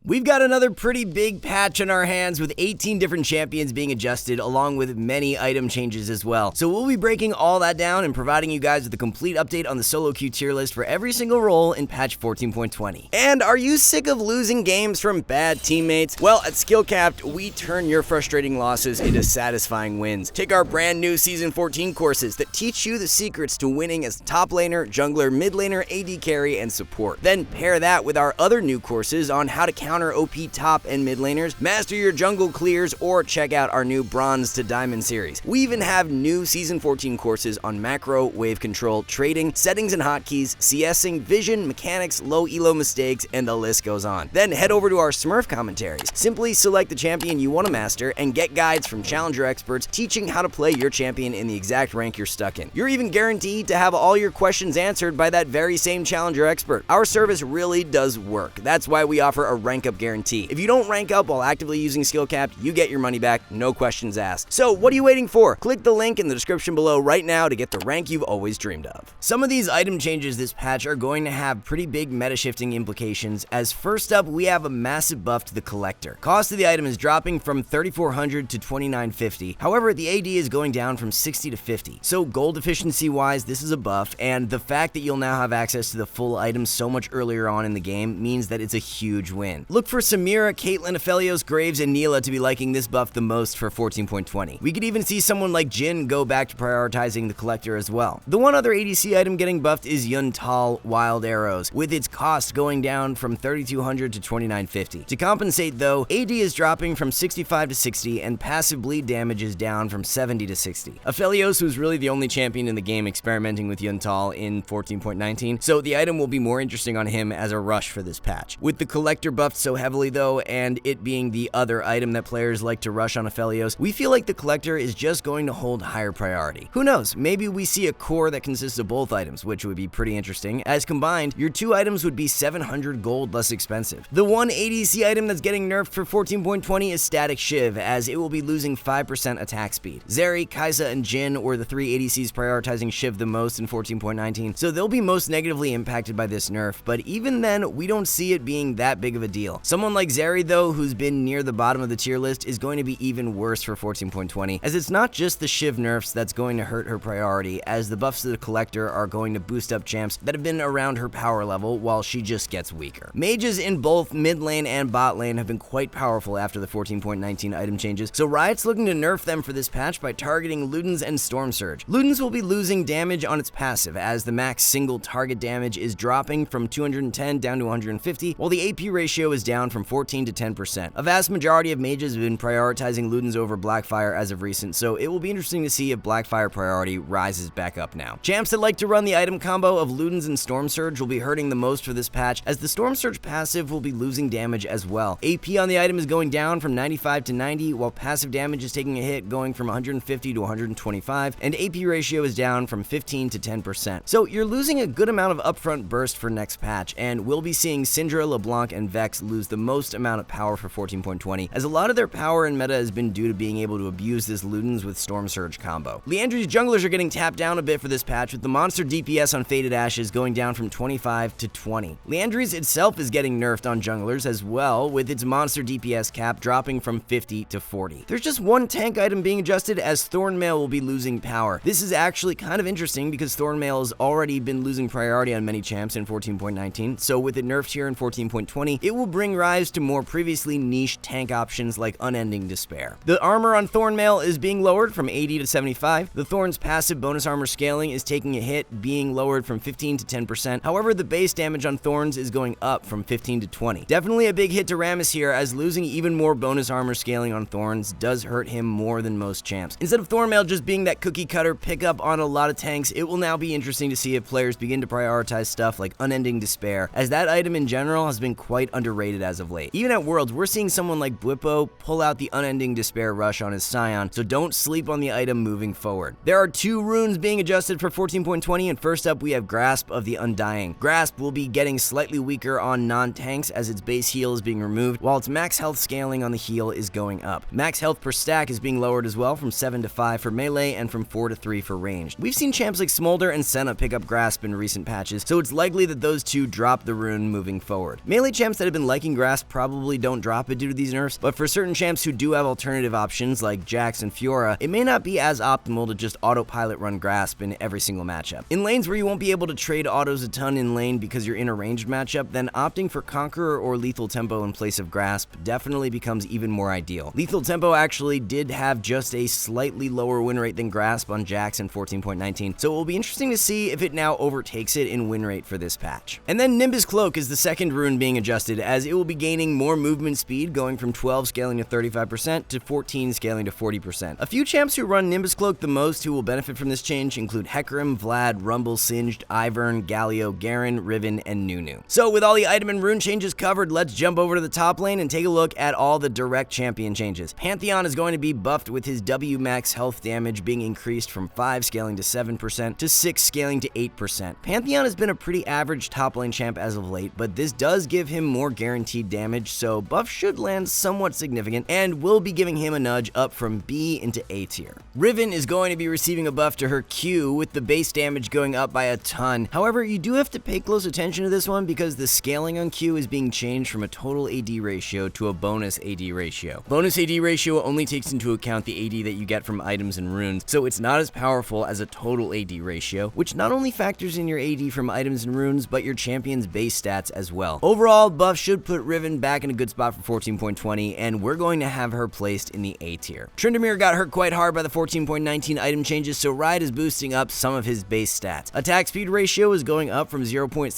We've got another pretty big patch on our hands with 18 different champions being adjusted along with many item changes as well. So we'll be breaking all that down and providing you guys with a complete update on the solo queue tier list for every single role in patch 14.20. And are you sick of losing games from bad teammates? Well, at SkillCapped, we turn your frustrating losses into satisfying wins. Take our brand new Season 14 courses that teach you the secrets to winning as top laner, jungler, mid laner, AD carry, and support. Then pair that with our other new courses on how to counter OP top and mid laners, master your jungle clears, or check out our new Bronze to Diamond series. We even have new Season 14 courses on macro, wave control, trading, settings and hotkeys, CSing, vision, mechanics, low elo mistakes, and the list goes on. Then head over to our Smurf commentaries. Simply select the champion you want to master and get guides from challenger experts teaching how to play your champion in the exact rank you're stuck in. You're even guaranteed to have all your questions answered by that very same challenger expert. Our service really does work. That's why we offer a rank up guarantee. If you don't rank up while actively using SkillCapped, you get your money back, no questions asked. So what are you waiting for? Click the link in the description below right now to get the rank you've always dreamed of. Some of these item changes this patch are going to have pretty big meta shifting implications, as first up we have a massive buff to the collector. Cost of the item is dropping from 3,400 to 2,950. However, the AD is going down from 60 to 50. So gold efficiency wise, this is a buff, and the fact that you'll now have access to the full item so much earlier on in the game means that it's a huge win. Look for Samira, Caitlyn, Aphelios, Graves, and Neela to be liking this buff the most for 14.20. We could even see someone like Jhin go back to prioritizing the collector as well. The one other ADC item getting buffed is Yuntal Wild Arrows, with its cost going down from 3,200 to 2,950. To compensate though, AD is dropping from 65 to 60 and passive bleed damage is down from 70 to 60. Aphelios was really the only champion in the game experimenting with Yuntal in 14.19, so the item will be more interesting on him as a rush for this patch. With the collector buffed so heavily though, and it being the other item that players like to rush on Aphelios, we feel like the collector is just going to hold higher priority. Who knows, maybe we see a core that consists of both items, which would be pretty interesting, as combined, your two items would be 700 gold less expensive. The one ADC item that's getting nerfed for 14.20 is Static Shiv, as it will be losing 5% attack speed. Zeri, Kai'Sa, and Jhin were the three ADCs prioritizing Shiv the most in 14.19, so they'll be most negatively impacted by this nerf, but even then, we don't see it being that big of a deal. Someone like Zeri though, who's been near the bottom of the tier list, is going to be even worse for 14.20, as it's not just the Shiv nerfs that's going to hurt her priority, as the buffs to the collector are going to boost up champs that have been around her power level while she just gets weaker. Mages in both mid lane and bot lane have been quite powerful after the 14.19 item changes, so Riot's looking to nerf them for this patch by targeting Ludens and Storm Surge. Ludens will be losing damage on its passive, as the max single target damage is dropping from 210 down to 150, while the AP ratio is down from 14 to 10%. A vast majority of mages have been prioritizing Ludens over Blackfire as of recent, so it will be interesting to see if Blackfire priority rises back up now. Champs that like to run the item combo of Ludens and Storm Surge will be hurting the most for this patch, as the Storm Surge passive will be losing damage as well. AP on the item is going down from 95 to 90, while passive damage is taking a hit going from 150 to 125, and AP ratio is down from 15 to 10%. So you're losing a good amount of upfront burst for next patch, and we'll be seeing Syndra, LeBlanc, and Vex lose the most amount of power for 14.20, as a lot of their power in meta has been due to being able to abuse this Ludens with Storm Surge combo. Liandry's junglers are getting tapped down a bit for this patch, with the monster DPS on Faded Ashes going down from 25 to 20. Liandry's itself is getting nerfed on junglers as well, with its monster DPS cap dropping from 50 to 40. There's just one tank item being adjusted, as Thornmail will be losing power. This is actually kind of interesting because Thornmail has already been losing priority on many champs in 14.19, so with it nerfed here in 14.20, it will bring rise to more previously niche tank options like Unending Despair. The armor on Thornmail is being lowered from 80 to 75. The Thorn's passive bonus armor scaling is taking a hit, being lowered from 15 to 10%. However, the base damage on Thorns is going up from 15 to 20. Definitely a big hit to Rammus here, as losing even more bonus armor scaling on Thorns does hurt him more than most champs. Instead of Thornmail just being that cookie cutter pickup on a lot of tanks, it will now be interesting to see if players begin to prioritize stuff like Unending Despair, as that item in general has been quite underrated as of late. Even at Worlds, we're seeing someone like Bwipo pull out the Unending Despair rush on his Scion, so don't sleep on the item moving forward. There are two runes being adjusted for 14.20, and first up we have Grasp of the Undying. Grasp will be getting slightly weaker on non-tanks as its base heal is being removed, while its max health scaling on the heal is going up. Max health per stack is being lowered as well, from 7 to 5 for melee and from 4 to 3 for ranged. We've seen champs like Smolder and Senna pick up Grasp in recent patches, so it's likely that those two drop the rune moving forward. Melee champs that have been liking Grasp probably don't drop it due to these nerfs, but for certain champs who do have alternative options like Jax and Fiora, it may not be as optimal to just autopilot run Grasp in every single matchup. In lanes where you won't be able to trade autos a ton in lane because you're in a ranged matchup, then opting for Conqueror or Lethal Tempo in place of Grasp definitely becomes even more ideal. Lethal Tempo actually did have just a slightly lower win rate than Grasp on Jax in 14.19, so it will be interesting to see if it now overtakes it in win rate for this patch. And then Nimbus Cloak is the second rune being adjusted, as it will be gaining more movement speed, going from 12 scaling to 35% to 14 scaling to 40%. A few champs who run Nimbus Cloak the most who will benefit from this change include Hecarim, Vlad, Rumble, Singed, Ivern, Galio, Garen, Riven, and Nunu. So with all the item and rune changes covered, let's jump over to the top lane and take a look at all the direct champion changes. Pantheon is going to be buffed with his W max health damage being increased from 5 scaling to 7% to 6 scaling to 8%. Pantheon has been a pretty average top lane champ as of late, but this does give him more guaranteed damage, so buff should land somewhat significant and will be giving him a nudge up from B into A tier. Riven is going to be receiving a buff to her Q with the base damage going up by a ton. However, you do have to pay close attention to this one because the scaling on Q is being changed from a total AD ratio to a bonus AD ratio. Bonus AD ratio only takes into account the AD that you get from items and runes, so it's not as powerful as a total AD ratio, which not only factors in your AD from items and runes, but your champion's base stats as well. Overall, buff should put Riven back in a good spot for 14.20, and we're going to have her placed in the A tier. Tryndamere got hurt quite hard by the 14.19 item changes, so Riot is boosting up some of his base stats. Attack speed ratio is going up from 0.67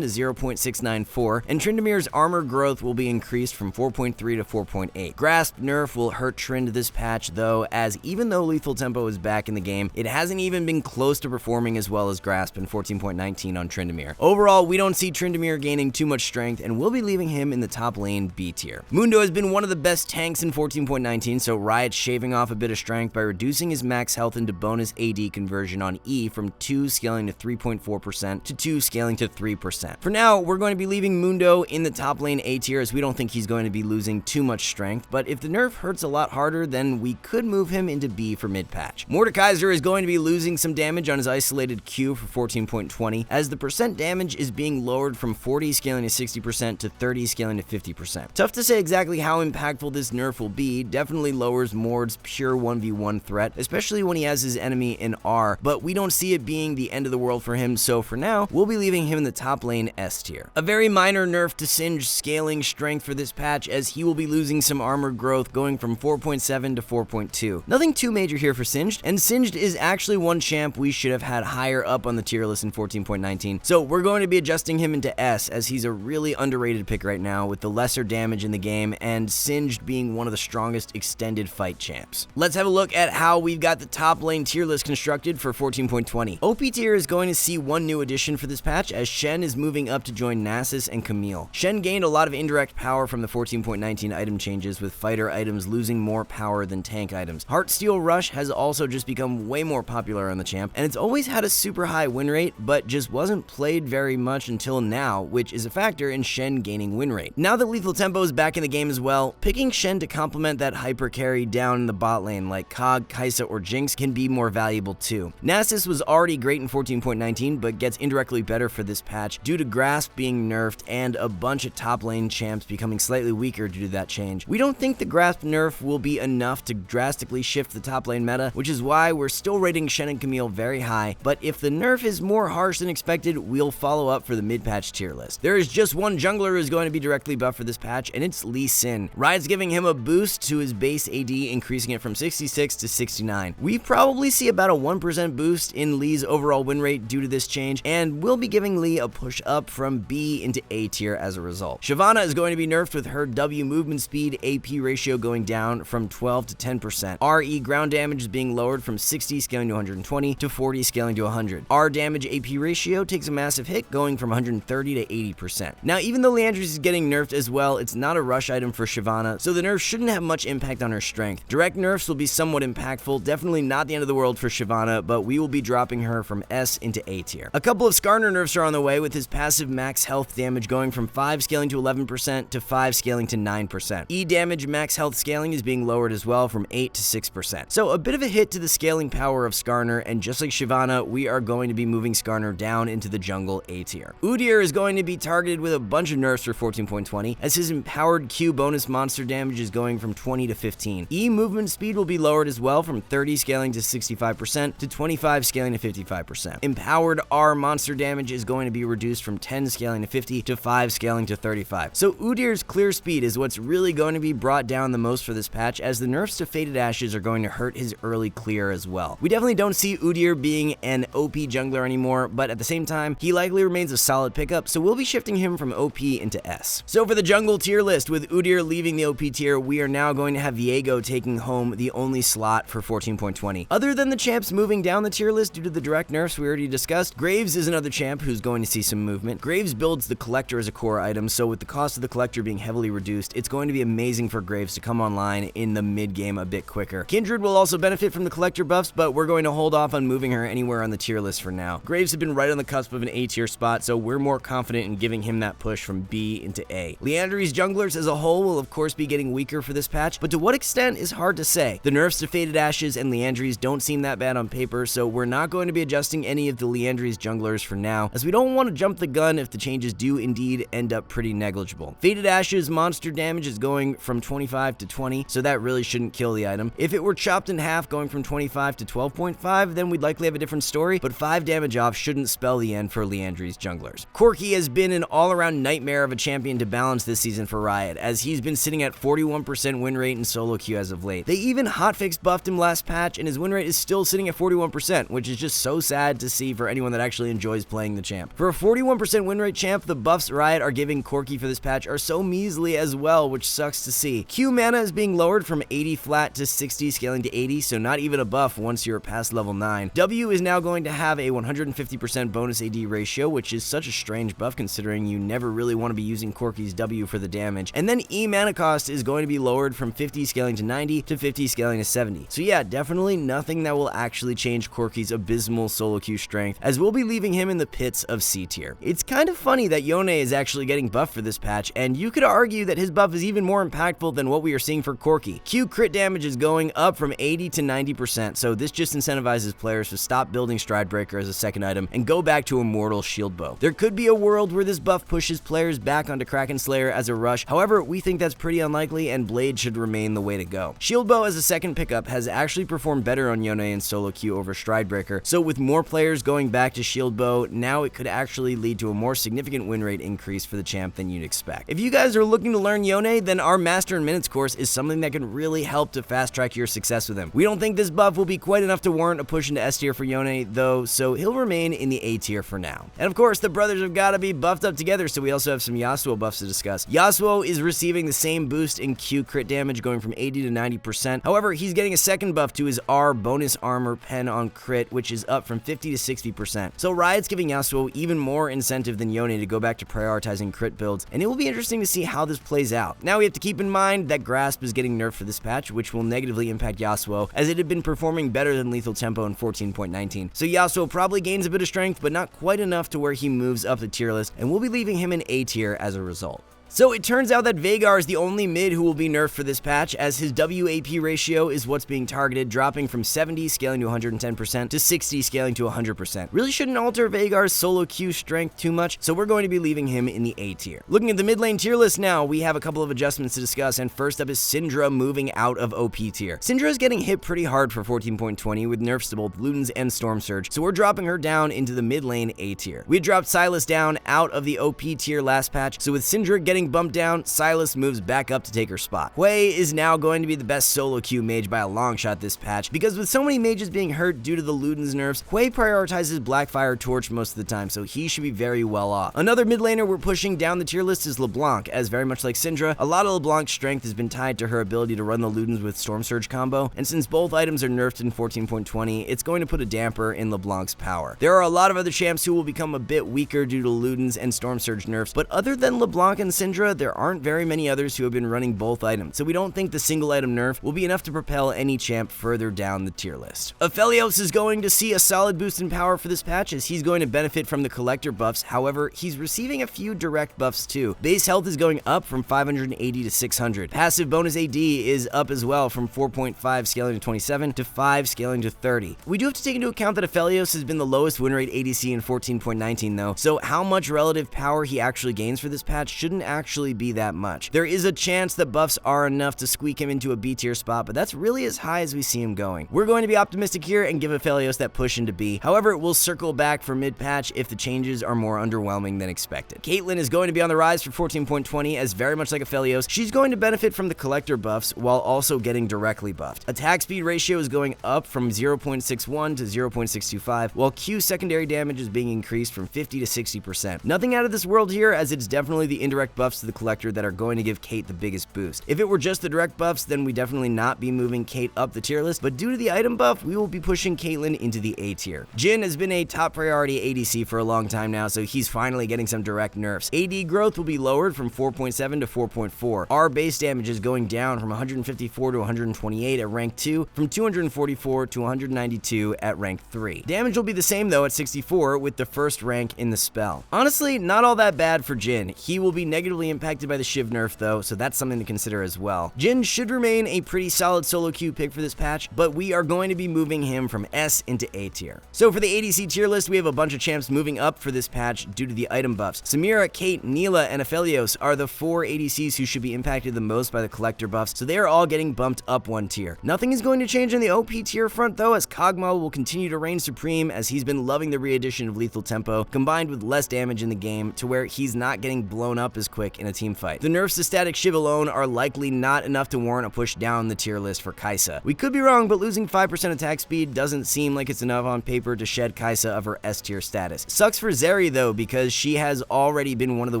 to 0.694, and Tryndamere's armor growth will be increased from 4.3 to 4.8. Grasp nerf will hurt Trynd this patch though, as even though Lethal Tempo is back in the game, it hasn't even been close to performing as well as Grasp in 14.19 on Tryndamere. Overall, we don't see Tryndamere gaining too much strength, and we'll be leaving him in the top lane B tier. Mundo has been one of the best tanks in 14.19, so Riot's shaving off a bit of strength by reducing his max health into bonus AD conversion on E from 2 scaling to 3.4% to 2 scaling to 3%. For now, we're going to be leaving Mundo in the top lane A tier as we don't think he's going to be losing too much strength, but if the nerf hurts a lot harder, then we could move him into B for mid-patch. Mordekaiser is going to be losing some damage on his isolated Q for 14.20, as the percent damage is being lowered from 40 scaling to 60% to 30 scaling to 50%. Tough to say exactly how impactful this nerf will be. Definitely lowers Mord's pure 1v1 threat, especially when he has his enemy in R, but we don't see it being the end of the world for him, so for now, we'll be leaving him in the top lane S tier. A very minor nerf to Singed scaling strength for this patch, as he will be losing some armor growth going from 4.7 to 4.2. Nothing too major here for Singed, and Singed is actually one champ we should have had higher up on the tier list in 14.19, so we're going to be adjusting him into S, as he's a really underrated pick right now with the lesser damage in the game, and Singed being one of the strongest extended fight champs. Let's have a look at how we've got the top lane tier list constructed for 14.20. OP tier is going to see one new addition for this patch, as Shen is moving up to join Nasus and Camille. Shen gained a lot of indirect power from the 14.19 item changes, with fighter items losing more power than tank items. Heartsteel Rush has also just become way more popular on the champ, and it's always had a super high win rate, but just wasn't played very much until now, which is a factor in Shen gaining win rate. Now that Lethal Tempo is back in the game as well, picking Shen to complement that hyper carry down in the bot lane like Kog, Kai'Sa, or Jinx can be more valuable too. Nasus was already great in 14.19, but gets indirectly better for this patch due to Grasp being nerfed and a bunch of top lane champs becoming slightly weaker due to that change. We don't think the Grasp nerf will be enough to drastically shift the top lane meta, which is why we're still rating Shen and Camille very high, but if the nerf is more harsh than expected, we'll follow up for the mid-patch tier list. There is just one jungler who's going to be directly buffed for this patch, and it's Lee Sin. Riot's giving him a boost to his base AD, increasing it from 66 to 69. We probably see about a 1% boost in Lee's overall win rate due to this change, and we'll be giving Lee a push up from B into A tier as a result. Shyvana is going to be nerfed with her W movement speed AP ratio going down from 12 to 10%. RE ground damage is being lowered from 60 scaling to 120 to 40 scaling to 100. R damage AP ratio takes a massive hit, going from 130 to 80%. Now, even though Leandris is getting nerfed as well, it's not a rush item for Shyvana, so the nerf shouldn't have much impact on her strength. Direct nerfs will be somewhat impactful, definitely not the end of the world for Shyvana, but we will be dropping her from S into A tier. A couple of Skarner nerfs are on the way, with his passive max health damage going from 5 scaling to 11% to 5 scaling to 9%. E damage max health scaling is being lowered as well from 8 to 6%. So a bit of a hit to the scaling power of Skarner, and just like Shyvana, we are going to be moving Skarner down into the jungle A tier. Udyr is going to be targeted with a bunch of nerfs for 14.20, as his empowered Q bonus monster damage is going from 20 to 15. E movement speed will be lowered as well, from 30 scaling to 65% to 25 scaling to 55%. Empowered R monster damage is going to be reduced from 10 scaling to 50 to 5 scaling to 35. So Udyr's clear speed is what's really going to be brought down the most for this patch, as the nerfs to Faded Ashes are going to hurt his early clear as well. We definitely don't see Udyr being an OP jungler anymore, but at the same time, he likely remains a solid pickup, so we'll be shifting him from OP into S. So for the jungle tier list, with Udyr leaving the OP tier, we are now going to have Viego taking home the only slot for 14.20. Other than the champs moving down the tier list due to the direct nerfs we already discussed, Graves is another champ who's going to see some movement. Graves builds the Collector as a core item, so with the cost of the Collector being heavily reduced, it's going to be amazing for Graves to come online in the mid game a bit quicker. Kindred will also benefit from the Collector buffs, but we're going to hold off on moving her anywhere on the tier list for now. Graves have been right on the cusp of an A tier spot, so we're more confident in giving him that push from B into A. Liandry's junglers as a whole will of course be getting weaker for this patch, but to what extent is hard to say. The nerfs to Faded Ashes and Liandry's don't seem that bad on paper, so we're not going to be adjusting any of the Liandry's junglers for now, as we don't want to jump the gun if the changes do indeed end up pretty negligible. Faded Ashes monster damage is going from 25 to 20, so that really shouldn't kill the item. If it were chopped in half going from 25 to 12.5, then we'd likely have a different story, but 5 damage off shouldn't spell the end for Liandry's junglers. Corki has been an all-around nightmare of a champion to balance this season for Riot, as he's been sitting at 41% win rate in solo queue as of late. They even hotfix buffed him last patch, and his win rate is still sitting at 41%, which is just so sad to see for anyone that actually enjoys playing the champ. For a 41% win rate champ, the buffs Riot are giving Corki for this patch are so measly as well, which sucks to see. Q mana is being lowered from 80 flat to 60 scaling to 80, so not even a buff once you're past level 9. W is now going to have a 150% bonus AD ratio, which is such a strange buff considering you never really want to be using Corki's W for the damage. And then E mana cost is going to be lowered from 50 scaling to 90 to 50 scaling to 70. So yeah, definitely nothing that will actually change Corki's abysmal solo queue strength, as we'll be leaving him in the pits of C tier. It's kind of funny that Yone is actually getting buffed for this patch, and you could argue that his buff is even more impactful than what we are seeing for Corki. Q crit damage is going up from 80 to 90%, so this just incentivizes players to stop building Stridebreaker as a second item and go back to Immortal Shield Bow. There could be a world where this buff pushes players back onto Kraken Slayer as a rush, however, we think that's pretty unlikely and Blade should remain the way to go. Shield Bow as a second pickup has actually performed better on Yone in solo queue over Stridebreaker, so with more players going back to Shield Bow, now it could actually lead to a more significant win rate increase for the champ than you'd expect. If you guys are looking to learn Yone, then our Master in Minutes course is something that can really help to fast track your success with him. We don't think this buff will be quite enough to warrant a push into S tier for Yone though, so he'll remain in the A tier for now. And of course, the brothers have got to be buffed up together, so we also have some Yasuo buffs to discuss. Yasuo is receiving the same boost in Q crit damage going from 80 to 90%. However, he's getting a second buff to his R bonus armor pen on crit, which is up from 50 to 60%. So Riot's giving Yasuo even more incentive than Yone to go back to prioritizing crit builds, and it will be interesting to see how this plays out. Now we have to keep in mind that Grasp is getting nerfed for this patch, which will negatively impact Yasuo, as it had been performing better than Lethal Tempo in 14.19. So Yasuo probably gains a bit of strength, but not quite enough to where he moves up the tier list, and we'll be leaving him in A tier as a result. So it turns out that Veigar is the only mid who will be nerfed for this patch, as his WAP ratio is what's being targeted, dropping from 70 scaling to 110% to 60 scaling to 100%. Really shouldn't alter Veigar's solo queue strength too much, so we're going to be leaving him in the A tier. Looking at the mid lane tier list now, we have a couple of adjustments to discuss, and first up is Syndra moving out of OP tier. Syndra is getting hit pretty hard for 14.20 with nerfs to both Ludens and Storm Surge, so we're dropping her down into the mid lane A tier. We dropped Sylas down out of the OP tier last patch, so with Syndra getting bumped down, Sylas moves back up to take her spot. Hui is now going to be the best solo queue mage by a long shot this patch, because with so many mages being hurt due to the Ludens nerfs, Hui prioritizes Blackfire Torch most of the time, so he should be very well off. Another mid laner we're pushing down the tier list is LeBlanc, as very much like Syndra, a lot of LeBlanc's strength has been tied to her ability to run the Ludens with Storm Surge combo, and since both items are nerfed in 14.20, it's going to put a damper in LeBlanc's power. There are a lot of other champs who will become a bit weaker due to Ludens and Storm Surge nerfs, but other than LeBlanc and Syndra, there aren't very many others who have been running both items, so we don't think the single item nerf will be enough to propel any champ further down the tier list. Aphelios is going to see a solid boost in power for this patch, as he's going to benefit from the collector buffs. However, he's receiving a few direct buffs too. Base health is going up from 580 to 600. Passive bonus AD is up as well from 4.5 scaling to 27 to 5 scaling to 30. We do have to take into account that Aphelios has been the lowest win rate ADC in 14.19 though, so how much relative power he actually gains for this patch shouldn't actually actually be that much. There is a chance that buffs are enough to squeak him into a B tier spot, but that's really as high as we see him going. We're going to be optimistic here and give Aphelios that push into B. However, we'll circle back for mid-patch if the changes are more underwhelming than expected. Caitlyn is going to be on the rise for 14.20, as very much like Aphelios, she's going to benefit from the collector buffs while also getting directly buffed. Attack speed ratio is going up from 0.61 to 0.625, while Q secondary damage is being increased from 50 to 60%. Nothing out of this world here, as it's definitely the indirect buffs to the collector that are going to give Kate the biggest boost. If it were just the direct buffs, then we definitely not be moving Kate up the tier list, but due to the item buff, we will be pushing Caitlyn into the A tier. Jhin has been a top priority ADC for a long time now, so he's finally getting some direct nerfs. AD growth will be lowered from 4.7 to 4.4. Our base damage is going down from 154 to 128 at rank 2, from 244 to 192 at rank 3. Damage will be the same though at 64 with the first rank in the spell. Honestly, not all that bad for Jhin. He will be negatively impacted by the Shiv nerf though, so that's something to consider as well. Jhin should remain a pretty solid solo queue pick for this patch, but we are going to be moving him from S into A tier. So for the ADC tier list, we have a bunch of champs moving up for this patch due to the item buffs. Samira, Kate, Neela, and Aphelios are the 4 ADCs who should be impacted the most by the collector buffs, so they are all getting bumped up 1 tier. Nothing is going to change in the OP tier front though, as Kog'Maw will continue to reign supreme, as he's been loving the re-addition of lethal tempo, combined with less damage in the game to where he's not getting blown up as quick in a team fight. The nerfs to static Shiv alone are likely not enough to warrant a push down the tier list for Kai'Sa. We could be wrong, but losing 5% attack speed doesn't seem like it's enough on paper to shed Kai'Sa of her S tier status. Sucks for Zeri though, because she has already been one of the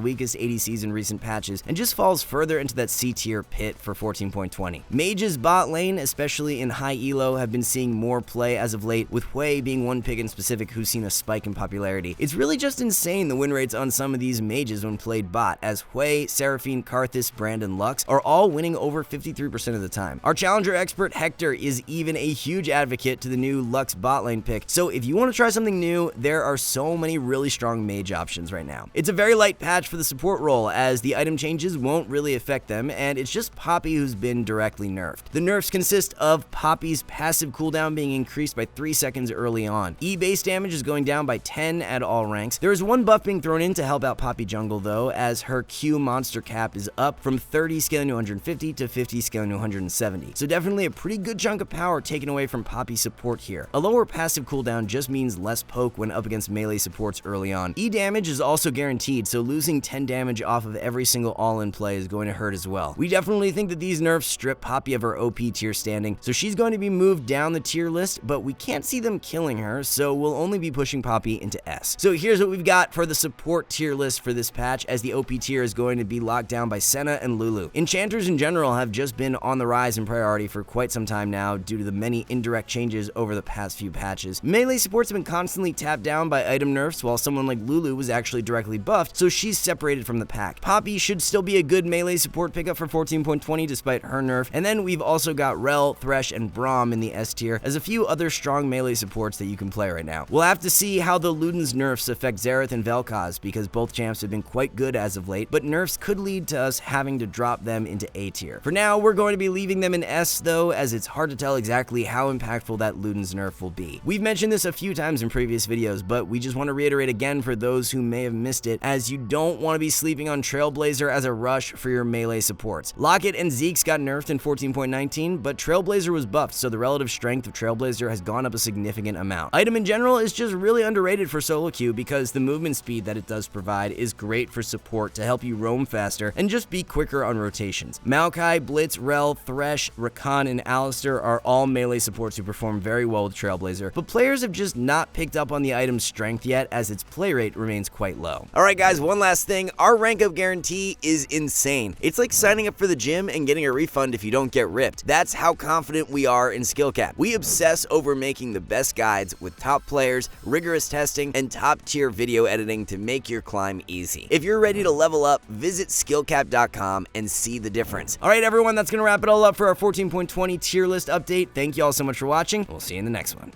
weakest ADCs in recent patches and just falls further into that C tier pit for 14.20. Mages bot lane, especially in high elo, have been seeing more play as of late, with Hui being one pick in specific who's seen a spike in popularity. It's really just insane the win rates on some of these mages when played bot, as Hui, Seraphine, Karthus, Brand, and Lux are all winning over 53% of the time. Our challenger expert Hector is even a huge advocate to the new Lux bot lane pick, so if you want to try something new, there are so many really strong mage options right now. It's a very light patch for the support role, as the item changes won't really affect them, and it's just Poppy who's been directly nerfed. The nerfs consist of Poppy's passive cooldown being increased by 3 seconds early on. E base damage is going down by 10 at all ranks. There is one buff being thrown in to help out Poppy jungle though, as her Q monster cap is up from 30 scaling to 150 to 50 scaling to 170. So definitely a pretty good chunk of power taken away from Poppy support here. A lower passive cooldown just means less poke when up against melee supports early on. E damage is also guaranteed, so losing 10 damage off of every single all-in play is going to hurt as well. We definitely think that these nerfs strip Poppy of her OP tier standing, so she's going to be moved down the tier list, but we can't see them killing her, so we'll only be pushing Poppy into S. So here's what we've got for the support tier list for this patch, as the OP tier is going to be locked down by Senna and Lulu. Enchanters in general have just been on the rise in priority for quite some time now due to the many indirect changes over the past few patches. Melee supports have been constantly tapped down by item nerfs, while someone like Lulu was actually directly buffed, so she's separated from the pack. Poppy should still be a good melee support pickup for 14.20 despite her nerf, and then we've also got Rel, Thresh, and Braum in the S tier, as a few other strong melee supports that you can play right now. We'll have to see how the Luden's nerfs affect Xerath and Vel'Koz, because both champs have been quite good as of late, but nerfs could lead to us having to drop them into A tier. For now, we're going to be leaving them in S though, as it's hard to tell exactly how impactful that Luden's nerf will be. We've mentioned this a few times in previous videos, but we just want to reiterate again for those who may have missed it, as you don't want to be sleeping on Trailblazer as a rush for your melee supports. Locket and Zeke's got nerfed in 14.19, but Trailblazer was buffed, so the relative strength of Trailblazer has gone up a significant amount. Item in general is just really underrated for solo queue, because the movement speed that it does provide is great for support to help you roam faster and just be quicker on rotations. Maokai, Blitz, Rel, Thresh, Rakan, and Alistar are all melee supports who perform very well with Trailblazer, but players have just not picked up on the item's strength yet, as its play rate remains quite low. Alright guys, one last thing, our rank up guarantee is insane. It's like signing up for the gym and getting a refund if you don't get ripped. That's how confident we are in SkillCapped. We obsess over making the best guides with top players, rigorous testing, and top tier video editing to make your climb easy. If you're ready to level up, visit SkillCapped.com and see the difference. Alright everyone, that's gonna wrap it all up for our 14.20 tier list update. Thank you all so much for watching. We'll see you in the next one.